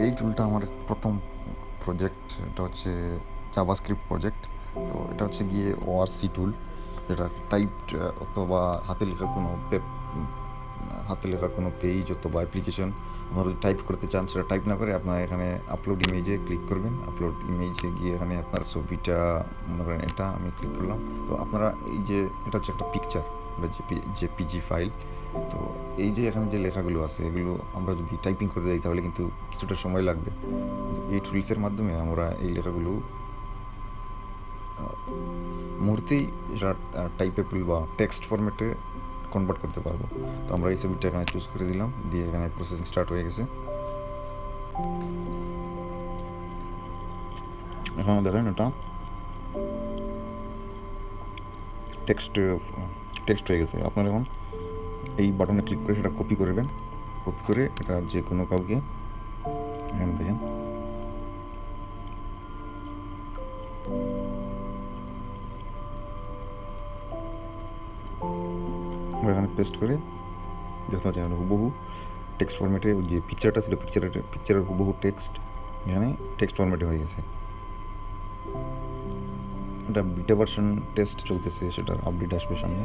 এই টুলটা আমার প্রথম প্রজেক্ট। এটা হচ্ছে জাভাস্ক্রিপ্ট প্রজেক্ট। তো এটা হচ্ছে গিয়ে ওআরসি টুল, যেটা টাইপড অথবা হাতে লেখা কোনো পেজ অথবা অ্যাপ্লিকেশন আপনারা যদি টাইপ করতে চান, সেটা টাইপ না করে আপনারা এখানে আপলোড ইমেজে ক্লিক করবেন। আপলোড ইমেজে গিয়ে এখানে আপনার ছবিটা, মনে করেন এটা আমি ক্লিক করলাম। তো আপনারা এই যে এটা হচ্ছে একটা পিকচার, জেপিজি ফাইল। তো এই যে এখানে যে লেখাগুলো আছে, এগুলো আমরা যদি টাইপিং করতে যাই তাহলে কিন্তু কিছুটা সময় লাগবে। কিন্তু এই টুলসের মাধ্যমে আমরা এই লেখাগুলো মুহূর্তেই এটা টাইপেবল বা টেক্সট ফরম্যাটে কনভার্ট করতে পারবো। তো আমরা এই ছবিটা এখানে চুজ করে দিলাম, দিয়ে এখানে প্রসেসিং স্টার্ট হয়ে গেছে। এখন দেখেন এটা টেক্সট হয়ে গেছে। আপনারা এখন এই বাটনে ক্লিক করে সেটা কপি করবেন। কপি করে এটা যে কোনো কাউকে এখানে দেখেন এখানে পেস্ট করে দেখতে পাচ্ছেন হুবহু টেক্সট ফরম্যাটে যে পিকচারটা ছিল, পিকচারের হুবহু টেক্সট এখানে টেক্সট ফরম্যাটে হয়ে গেছে। এটা বিটা ভার্সন টেস্ট চলতেছে, সেটার আপডেট আসবে সামনে।